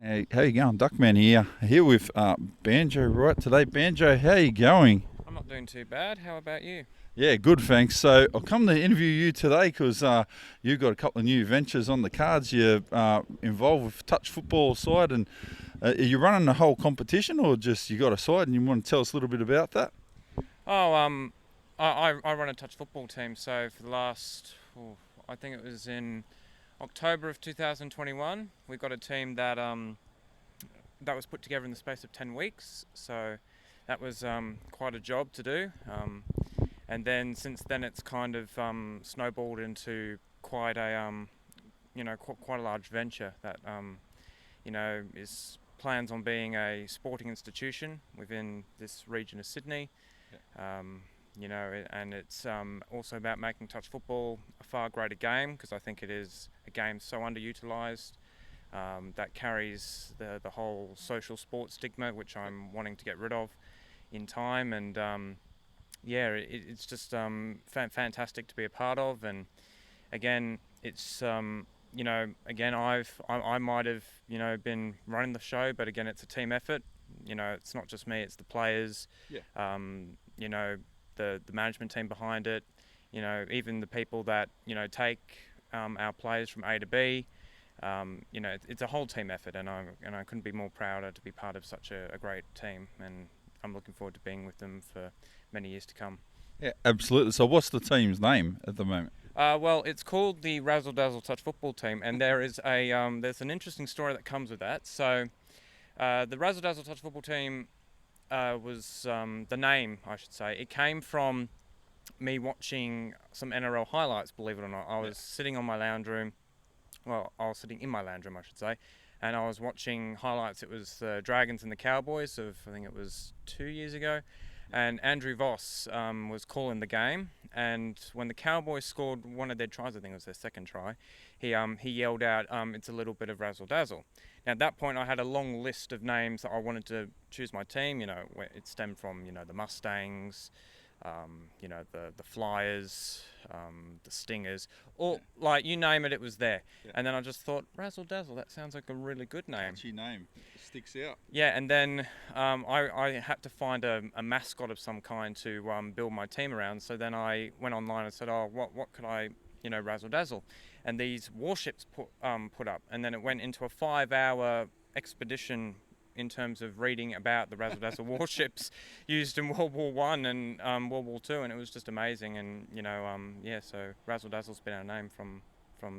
Hey, how you going? Duckman here with Banjo Wright today. Banjo, how you going? I'm not doing too bad. How about you? Yeah, good, thanks. So I've come to interview you today because you've got a couple of new ventures on the cards. You're involved with touch football side, and are you running the whole competition, or just you got a side and you want to tell us a little bit about that? Oh, I run a touch football team. So for the last, I think it was in October of 2021, we got a team that was put together in the space of 10 weeks. So that was quite a job to do. And then since then, it's kind of snowballed into quite a quite a large venture that is plans on being a sporting institution within this region of Sydney. Um, and it's also about making touch football a far greater game, because I think it is a game so underutilised, that carries the whole social sports stigma, which I'm wanting to get rid of in time. And it's just fantastic to be a part of. And again, it's I might have been running the show, but again, it's a team effort. It's not just me; it's the players. Yeah. The management team behind it. Even the people that take our players from A to B. It's a whole team effort, and I couldn't be more prouder to be part of such a great team, and I'm looking forward to being with them for many years to come. Yeah, absolutely. So what's the team's name at the moment? Well, it's called the Razzle Dazzle Touch Football Team, and there's an interesting story that comes with that. So, the Razzle Dazzle Touch Football Team was the name, I should say. It came from me watching some NRL highlights. Believe it or not, I was sitting on my lounge room. Well, I was sitting in my lounge room, I should say, and I was watching highlights. It was the Dragons and the Cowboys of, I think it was 2 years ago. And Andrew Voss was calling the game, and when the Cowboys scored one of their tries, I think it was their second try, he yelled out, "It's a little bit of razzle dazzle." Now at that point, I had a long list of names that I wanted to choose my team. Where it stemmed from, the Mustangs, the Flyers, the Stingers, or like you name it, it was there. Yeah. And then I just thought, Razzle Dazzle, that sounds like a really good name. Catchy name. It sticks out. Yeah, and then I had to find a mascot of some kind to build my team around. So then I went online and said, "Oh, what could I, razzle dazzle?" And these warships put up, and then it went into a 5-hour expedition in terms of reading about the Razzle Dazzle warships used in World War One and World War Two, and it was just amazing. And so Razzle Dazzle's been our name from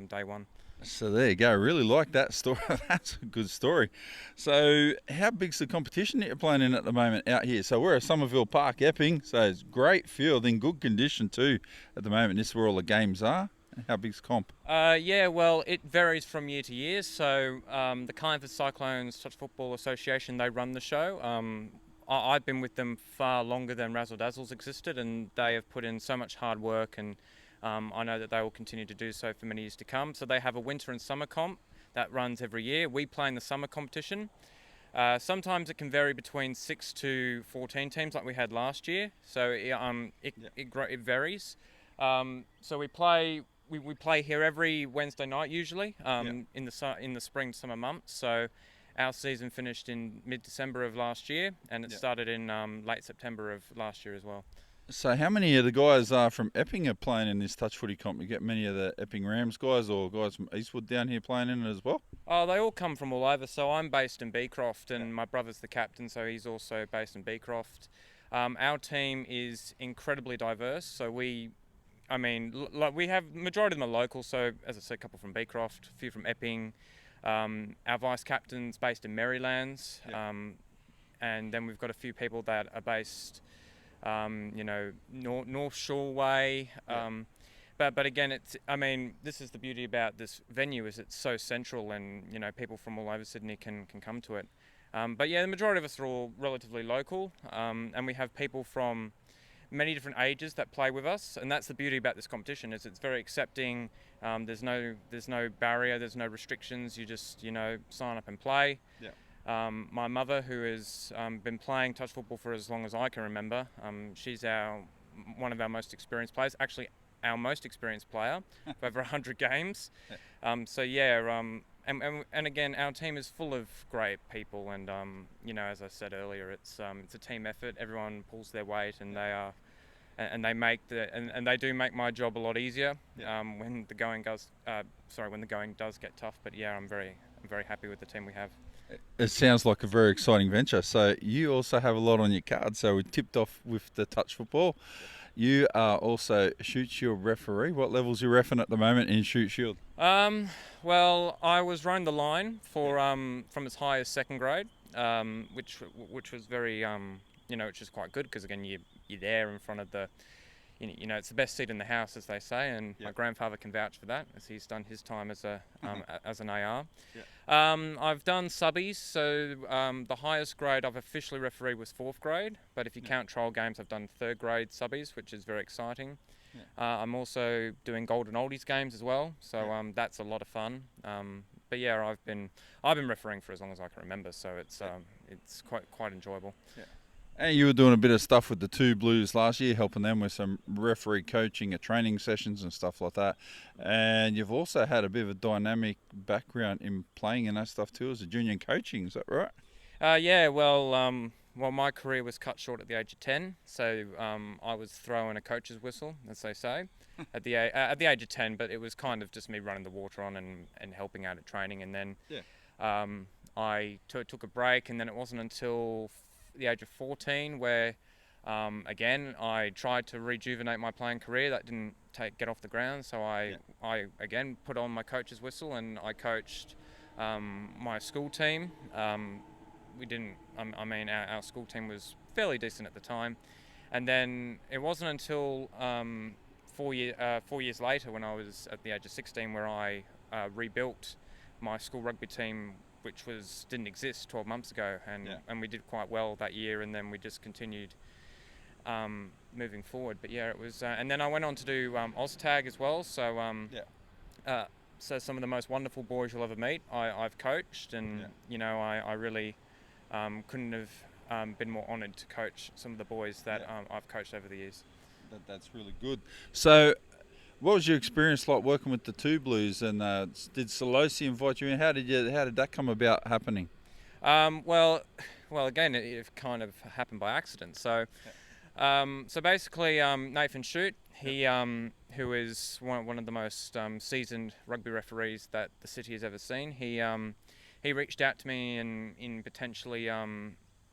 day one. So there you go. I really like that story. That's a good story. So how big's the competition that you're playing in at the moment out here? So we're at Somerville Park, Epping. So it's great field, in good condition too at the moment. This is where all the games are. How big's comp? Well, it varies from year to year. So the Kindford Cyclones Touch Football Association, they run the show. I've been with them far longer than Razzle Dazzle's existed, and they have put in so much hard work, and I know that they will continue to do so for many years to come. So they have a winter and summer comp that runs every year. We play in the summer competition. Sometimes it can vary between 6 to 14 teams, like we had last year. So it varies. So we play here every Wednesday night usually, in the spring summer months. So our season finished in mid-December of last year, and it started in late September of last year as well. So how many of the guys from Epping are playing in this touch footy comp? You get many of the Epping Rams guys or guys from Eastwood down here playing in it as well? Oh, they all come from all over. So I'm based in Beecroft, and my brother's the captain, so he's also based in Beecroft. Our team is incredibly diverse. So we have majority of them are local. So as I said, a couple from Beecroft, a few from Epping. Our vice captain's based in Marylands, and then we've got a few people that are based, North Shore way. But again, this is the beauty about this venue, is it's so central, and people from all over Sydney can come to it. But the majority of us are all relatively local, and we have people from many different ages that play with us, and that's the beauty about this competition, is it's very accepting. There's no barrier, there's no restrictions. You just sign up and play. My mother, who has been playing touch football for as long as I can remember, she's one of our most experienced players. Actually, our most experienced player for over 100 games. and again, our team is full of great people, and as I said earlier, it's a team effort. Everyone pulls their weight, and they make and they do make my job a lot easier. When the going does get tough. But yeah, I'm very happy with the team we have. It sounds like a very exciting venture. So you also have a lot on your card. So we tipped off with the touch football. You are also Shoot Shield referee. What levels are you reffing at the moment in Shoot Shield? Well, I was running the line for from as high as second grade, which was very which is quite good because again you're there in front of the it's the best seat in the house, as they say, and my grandfather can vouch for that, as he's done his time as a as an AR. I've done subbies, so the highest grade I've officially refereed was 4th grade, but if you count trial games, I've done 3rd grade subbies, which is very exciting. I'm also doing Golden Oldies games as well, so that's a lot of fun. But yeah, I've been refereeing for as long as I can remember, so it's quite enjoyable. And you were doing a bit of stuff with the Two Blues last year, helping them with some referee coaching at training sessions and stuff like that. And you've also had a bit of a dynamic background in playing and that stuff too as a junior and coaching, is that right? Well, my career was cut short at the age of 10, so I was throwing a coach's whistle, as they say, at the age of 10. But it was kind of just me running the water on and helping out at training. And then I took a break, and then it wasn't until the age of 14 where again I tried to rejuvenate my playing career. That didn't get off the ground, so I again put on my coach's whistle and I coached my school team. Our school team was fairly decent at the time, and then it wasn't until 4 years later, when I was at the age of 16, where I rebuilt my school rugby team, which didn't exist 12 months ago, and we did quite well that year, and then we just continued moving forward. But yeah, it was, and then I went on to do OzTag as well. So so some of the most wonderful boys you'll ever meet, I've coached, and I really couldn't have been more honoured to coach some of the boys that I've coached over the years. That's really good. So, what was your experience like working with the Two Blues, and did Solosi invite you in? How did that come about happening? Well, again, it kind of happened by accident. So, so basically, Nathan Shute, he who is one of the most seasoned rugby referees that the city has ever seen, he reached out to me in potentially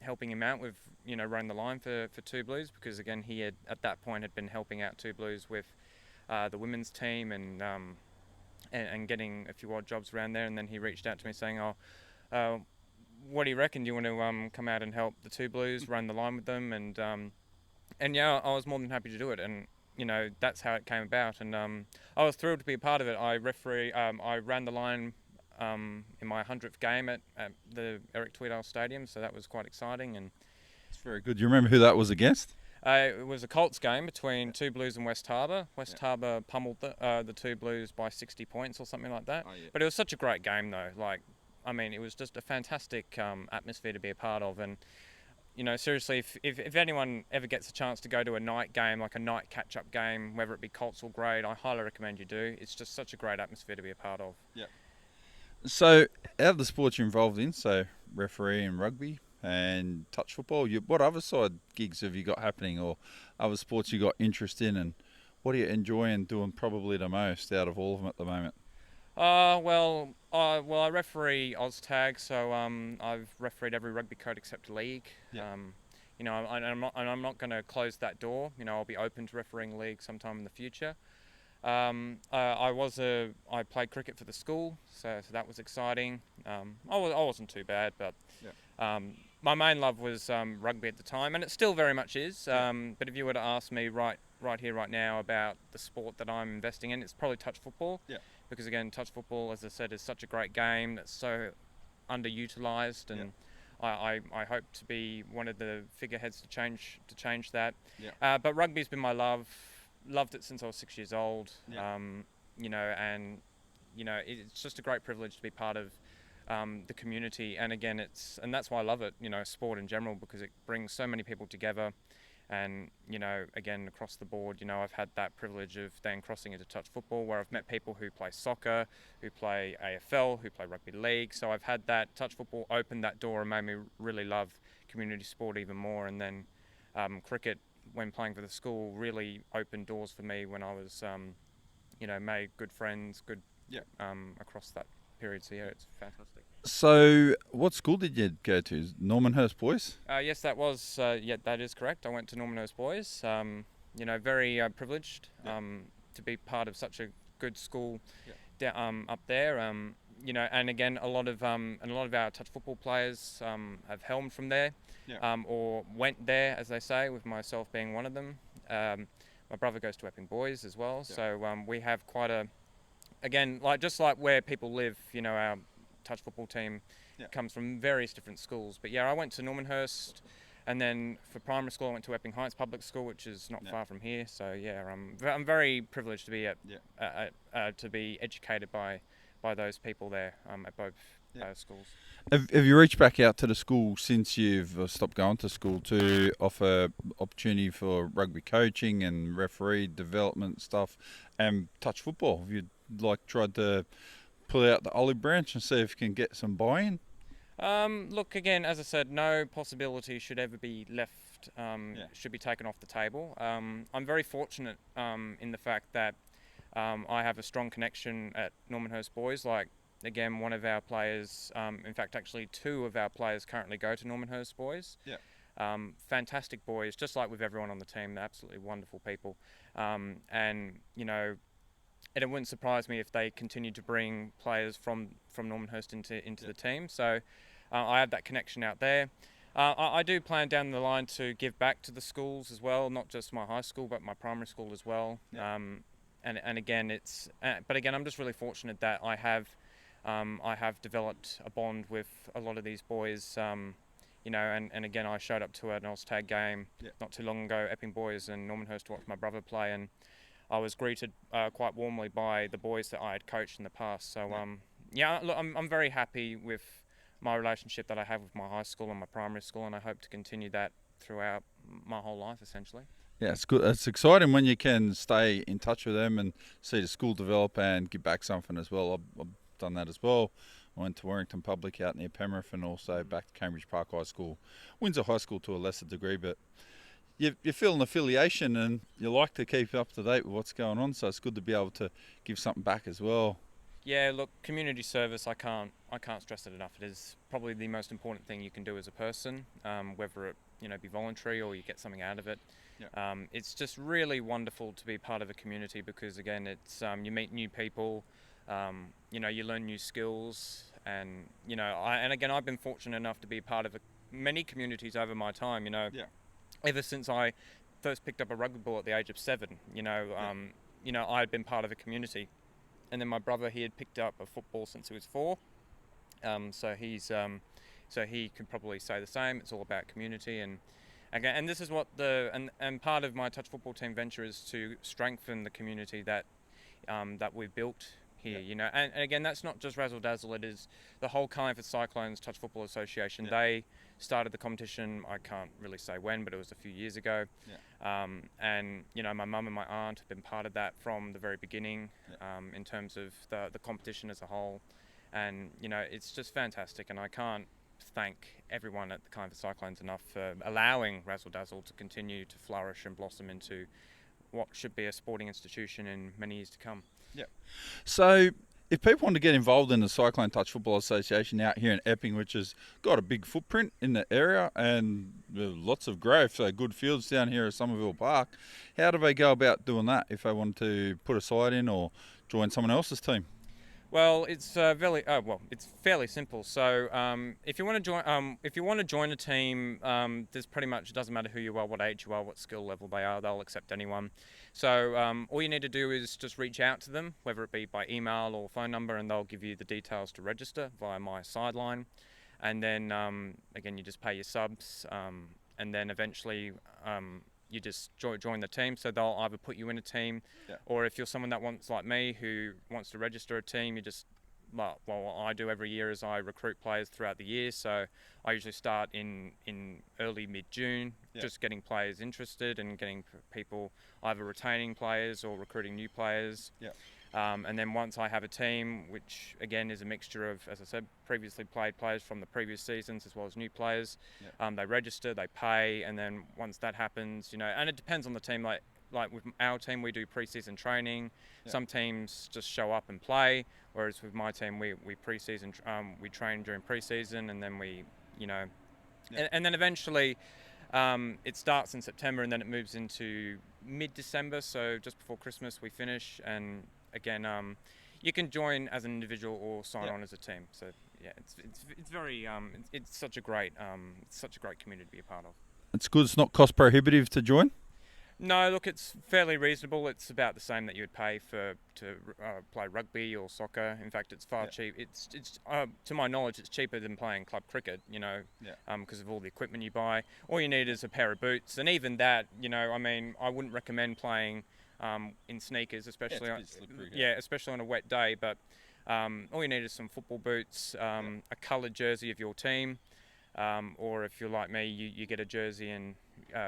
helping him out with running the line for Two Blues, because again he had at that point had been helping out Two Blues with the women's team and getting a few odd jobs around there. And then he reached out to me saying, what do you reckon? Do you want to come out and help the Two Blues, run the line with them? And yeah, I was more than happy to do it. And that's how it came about. And I was thrilled to be a part of it. I ran the line in my 100th game at the Eric Tweedale Stadium, so that was quite exciting. And it's very good. Do you remember who that was against? It was a Colts game between Two Blues and West Harbour. West Harbour pummeled the Two Blues by 60 points or something like that. But it was such a great game, though. It was just a fantastic atmosphere to be a part of. And seriously, if anyone ever gets a chance to go to a night game, like a night catch-up game, whether it be Colts or Grade, I highly recommend you do. It's just such a great atmosphere to be a part of. Yeah. So, out of the sports you're involved in, so referee and rugby and touch football, what other side gigs have you got happening, or other sports you got interest in, and what are you enjoying doing probably the most out of all of them at the moment? I referee OzTag, so I've refereed every rugby code except league. I'm not going to close that door. I'll be open to refereeing league sometime in the future. I played cricket for the school, so that was exciting. I wasn't too bad, but my main love was rugby at the time, and it still very much is. But if you were to ask me right here, right now, about the sport that I'm investing in, it's probably touch football. Yeah. Because again, touch football, as I said, is such a great game that's so underutilised, and I hope to be one of the figureheads to change that. Yeah. But rugby's been my love. Loved it since I was 6 years old. Yeah. It's just a great privilege to be part of the community, and again, that's why I love it. Sport in general, because it brings so many people together, And, again, across the board, I've had that privilege of then crossing into touch football, where I've met people who play soccer, who play AFL, who play rugby league. So I've had that touch football open that door and made me really love community sport even more. And then cricket, when playing for the school, really opened doors for me when I was, made good friends, across that period. So yeah, it's fantastic. So, what school did you go to? Normanhurst Boys? Yes, that is correct. I went to Normanhurst Boys. Very privileged to be part of such a good school up there. And again, a lot of our touch football players have helmed from there, or went there, as they say, with myself being one of them. My brother goes to Epping Boys as well, so we have quite a, again, just like where people live, our touch football team comes from various different schools. But I went to Normanhurst, and then for primary school I went to Epping Heights Public School, which is not far from here. So I'm very privileged to be to be educated by those people there at both schools. Have you reached back out to the school since you've stopped going to school to offer opportunity for rugby coaching and referee development stuff and touch football? Have you tried to pull out the olive branch and see if you can get some buy-in? Look, again, as I said, no possibility should ever be left, should be taken off the table. I'm very fortunate in the fact that I have a strong connection at Normanhurst Boys. Again, one of our players, in fact, actually two of our players currently go to Normanhurst Boys. Fantastic boys, just like with everyone on the team. They're absolutely wonderful people. And it wouldn't surprise me if they continue to bring players from Normanhurst into the team. So I have that connection out there. I do plan down the line to give back to the schools as well, not just my high school, but my primary school as well. And again, I'm just really fortunate that I have developed a bond with a lot of these boys. And again, I showed up to an Oztag game not too long ago, Epping Boys and Normanhurst, to watch my brother play, and I was greeted quite warmly by the boys that I had coached in the past. So look, I'm very happy with my relationship that I have with my high school and my primary school, and I hope to continue that throughout my whole life, essentially. Yeah, it's good. It's exciting when you can stay in touch with them and see the school develop and give back something as well. I've done that as well. I went to Warrington Public out near Penrith, and also back to Cambridge Park High School, Windsor High School to a lesser degree, but you feel an affiliation and you like to keep up to date with what's going on, so it's good to be able to give something back as well. Yeah, look, community service, I can't stress it enough. It is probably the most important thing you can do as a person, whether it be voluntary or you get something out of it. It's just really wonderful to be part of a community, because again, it's you meet new people, you learn new skills, and again, I've been fortunate enough to be part of many communities over my time. Ever since I first picked up a rugby ball at the age of 7, I had been part of a community. And then my brother, he had picked up a football since he was 4. So he could probably say the same. It's all about community, and again, and this is what and part of my touch football team venture is to strengthen the community that we've built here. And again, that's not just Razzle Dazzle. It is the whole Carlingford Cyclones Touch Football Association. They started the competition, I can't really say when, but it was a few years ago. And my mum and my aunt have been part of that from the very beginning, in terms of the competition as a whole. And it's just fantastic, and I can't thank everyone at the Carlingford Cyclones enough for allowing Razzle Dazzle to continue to flourish and blossom into what should be a sporting institution in many years to come. So if people want to get involved in the Cyclone Touch Football Association out here in Epping, which has got a big footprint in the area and lots of growth, so good fields down here at Somerville Park, how do they go about doing that if they want to put a side in or join someone else's team? Well, it's it's fairly simple. So if you want to join a team, there's pretty much, it doesn't matter who you are, what age you are, what skill level they are. They'll accept anyone. So all you need to do is just reach out to them, whether it be by email or phone number, and they'll give you the details to register via my sideline. And then again, you just pay your subs, and then eventually you just join the team. So they'll either put you in a team, or if you're someone that wants, like me, who wants to register a team, you just I do every year is I recruit players throughout the year. So I usually start in early mid-June, just getting players interested and getting people either retaining players or recruiting new players. And then once I have a team, which again is a mixture of, as I said, previously played players from the previous seasons as well as new players, they register, they pay, and then once that happens, and it depends on the team. Like with our team, we do pre-season training. Some teams just show up and play, whereas with my team, we pre-season, we train during pre-season, and then and then eventually it starts in September, and then it moves into mid-December, so just before Christmas we finish. And again, you can join as an individual or sign on as a team. So yeah, it's very it's such a great community to be a part of. It's good. It's not cost prohibitive to join. No, look, it's fairly reasonable. It's about the same that you would pay to play rugby or soccer. In fact, it's far cheap. It's to my knowledge, it's cheaper than playing club cricket. Because of all the equipment you buy. All you need is a pair of boots, and even that, I wouldn't recommend playing in sneakers, especially especially on a wet day. But all you need is some football boots, a coloured jersey of your team, or if you're like me, you get a jersey and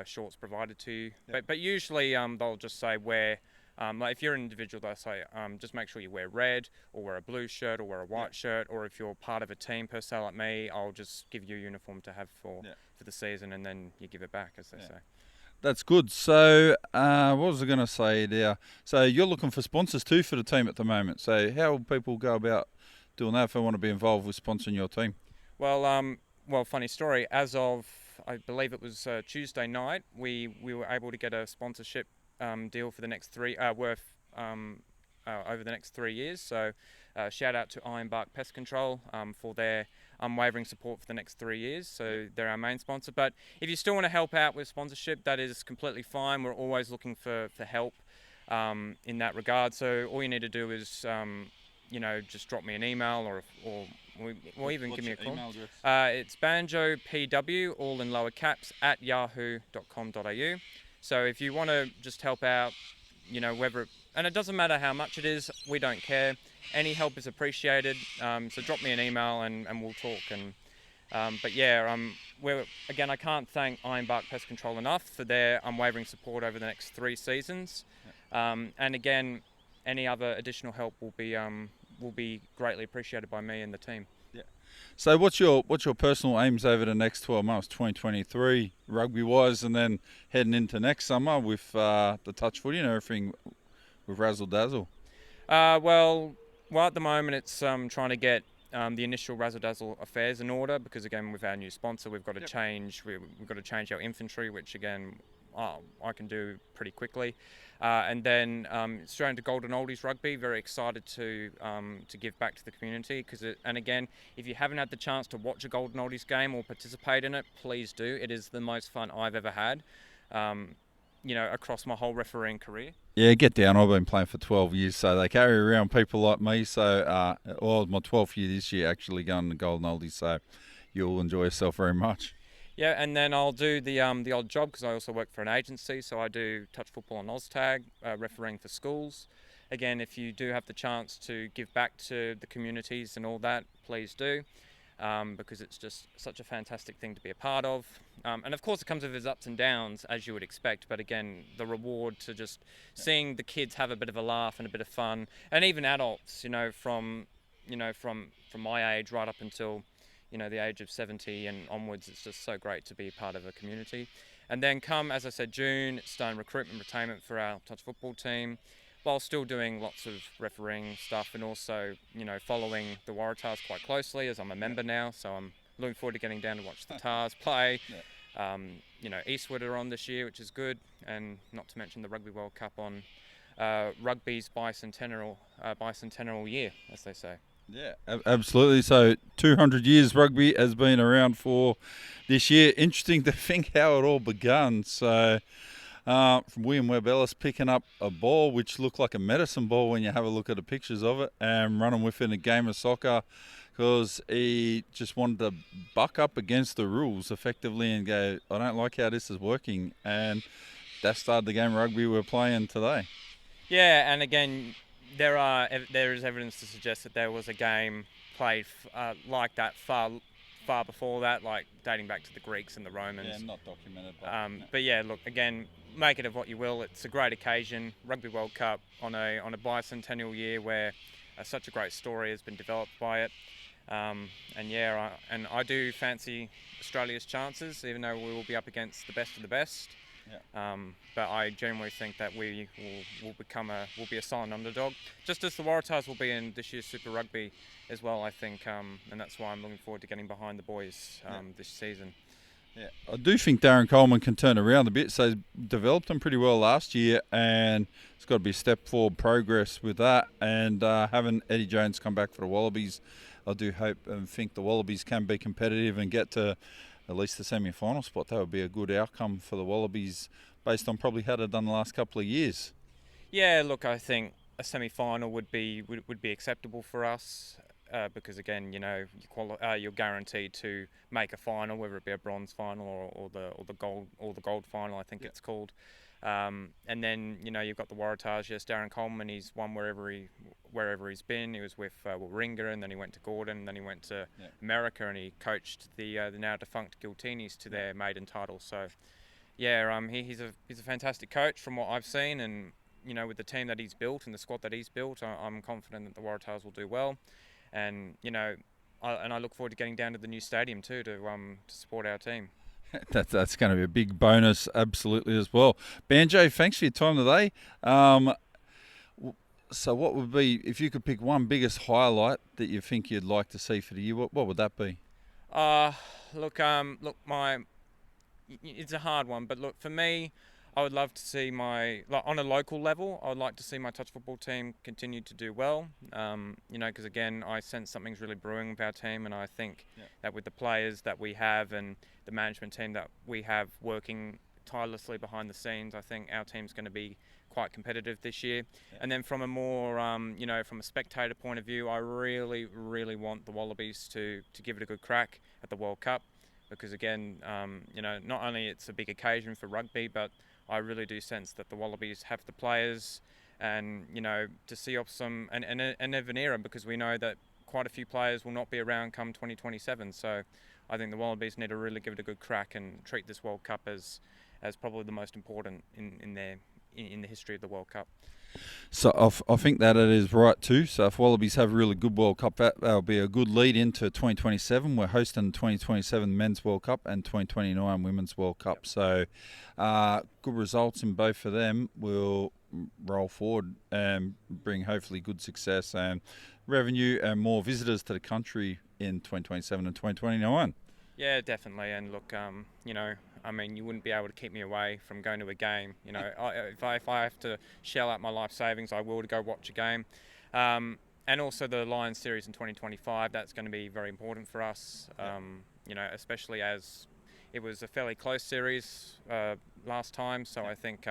shorts provided to you. But usually they'll just say wear, like if you're an individual, they'll say just make sure you wear red or wear a blue shirt or wear a white shirt, or if you're part of a team per se like me, I'll just give you a uniform to have for the season, and then you give it back, as they say. That's good. So what was I going to say there? So you're looking for sponsors too for the team at the moment. So how will people go about doing that if they want to be involved with sponsoring your team? Well, funny story. As of, I believe it was Tuesday night, we were able to get a sponsorship deal for the next over the next 3 years. So shout out to Ironbark Pest Control for their unwavering support for the next 3 years. So they're our main sponsor. But if you still want to help out with sponsorship, that is completely fine. We're always looking for help in that regard. So all you need to do is just drop me an email or even give me a call. It's banjopw, all in lower caps, at yahoo.com.au. So if you want to just help out, whether, and it doesn't matter how much it is, we don't care. Any help is appreciated. So drop me an email and we'll talk. And I can't thank Ironbark Pest Control enough for their unwavering support over the next 3 seasons. And again, any other additional help will be greatly appreciated by me and the team. Yeah. So what's your personal aims over the next 12 months, 2023, rugby-wise, and then heading into next summer with the touch footy and everything with Razzle Dazzle? Well, at the moment it's trying to get the initial Razzle Dazzle affairs in order, because again with our new sponsor we've got to change our infantry, which again I can do pretty quickly. And then straight into Golden Oldies Rugby. Very excited to give back to the community, and again, if you haven't had the chance to watch a Golden Oldies game or participate in it, please do. It is the most fun I've ever had, across my whole refereeing career. Yeah, get down. I've been playing for 12 years, so they carry around people like me. So, my 12th year this year actually going to Golden Oldies, so you'll enjoy yourself very much. Yeah, and then I'll do the odd job, because I also work for an agency, so I do touch football on OzTag, refereeing for schools. Again, if you do have the chance to give back to the communities and all that, please do, because it's just such a fantastic thing to be a part of. And of course it comes with its ups and downs, as you would expect, but again, the reward to just seeing the kids have a bit of a laugh and a bit of fun, and even adults, from my age right up until the age of 70 and onwards, it's just so great to be part of a community. And then come, as I said, June, it's done recruitment, retainment for our touch football team, while still doing lots of refereeing stuff, and also, following the Waratahs quite closely, as I'm a member now, so I'm looking forward to getting down to watch the Tars play. Eastwood are on this year, which is good, and not to mention the Rugby World Cup on rugby's bicentennial year, as they say. Yeah, absolutely. So 200 years rugby has been around for this year. Interesting to think how it all begun. So from William Webb Ellis picking up a ball which looked like a medicine ball when you have a look at the pictures of it, and running with it in a game of soccer because he just wanted to buck up against the rules effectively and go, I don't like how this is working. And that started the game of rugby we're playing today. Yeah, and again, there is evidence to suggest that there was a game played like that far before that, like dating back to the Greeks and the Romans. Yeah, not documented. But yeah, look, again, make it of what you will. It's a great occasion, Rugby World Cup on a bicentennial year where such a great story has been developed by it. And I do fancy Australia's chances, even though we will be up against the best of the best. Yeah. But I genuinely think that we will be a silent underdog, just as the Waratahs will be in this year's Super Rugby as well, I think, and that's why I'm looking forward to getting behind the boys this season. Yeah, I do think Darren Coleman can turn around a bit. So he's developed them pretty well last year, and it's got to be a step forward progress with that. And having Eddie Jones come back for the Wallabies, I do hope and think the Wallabies can be competitive and get to at least the semi-final spot. That would be a good outcome for the Wallabies based on probably how they've done the last couple of years. Yeah, look, I think a semi-final would be acceptable for us. Because again, you're guaranteed to make a final, whether it be a bronze final or the gold final, I think it's called. And then you've got the Waratahs. Yes, Darren Coleman. He's won wherever he's been. He was with Warringah, and then he went to Gordon, and then he went to America, and he coached the now defunct Giltinis to their maiden title. So, he's a fantastic coach from what I've seen, and with the team that he's built and the squad that he's built, I'm confident that the Waratahs will do well. And I look forward to getting down to the new stadium too to support our team. That's going to be a big bonus, absolutely, as well. Banjo, thanks for your time today. So what would be, if you could pick one biggest highlight that you think you'd like to see for the year, what would that be? It's a hard one, but look, for me, I would love to see on a local level, I would like to see my touch football team continue to do well. Because again, I sense something's really brewing with our team, and I think that with the players that we have and the management team that we have working tirelessly behind the scenes, I think our team's going to be quite competitive this year. Yeah. And then from a more, from a spectator point of view, I really, really want the Wallabies to give it a good crack at the World Cup, because again, not only it's a big occasion for rugby, but I really do sense that the Wallabies have the players and, to see off some and of an era, because we know that quite a few players will not be around come 2027. So I think the Wallabies need to really give it a good crack and treat this World Cup as probably the most important in the history of the World Cup. So I think that it is right too. So if Wallabies have a really good World Cup, that'll be a good lead into 2027. We're hosting the 2027 Men's World Cup and 2029 Women's World Cup. Yep. So good results in both of them will roll forward and bring hopefully good success and revenue and more visitors to the country in 2027 and 2029. Yeah, definitely. And look, you wouldn't be able to keep me away from going to a game. If I have to shell out my life savings, I will to go watch a game. And also the Lions series in 2025, that's going to be very important for us, especially as it was a fairly close series last time. So I think,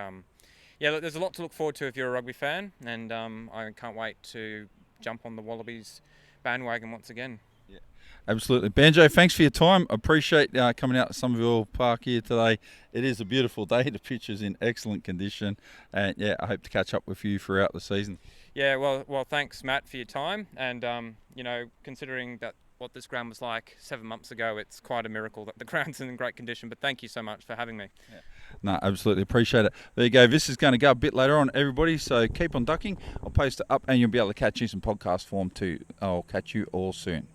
look, there's a lot to look forward to if you're a rugby fan, and I can't wait to jump on the Wallabies bandwagon once again. Absolutely. Banjo, thanks for your time. Appreciate coming out to Somerville Park here today. It is a beautiful day. The pitch is in excellent condition. And, I hope to catch up with you throughout the season. Yeah, well, thanks, Matt, for your time. And, considering that what this ground was like 7 months ago, it's quite a miracle that the ground's in great condition. But thank you so much for having me. Yeah. No, absolutely. Appreciate it. There you go. This is going to go a bit later on, everybody. So keep on ducking. I'll post it up and you'll be able to catch you some podcast form too. I'll catch you all soon.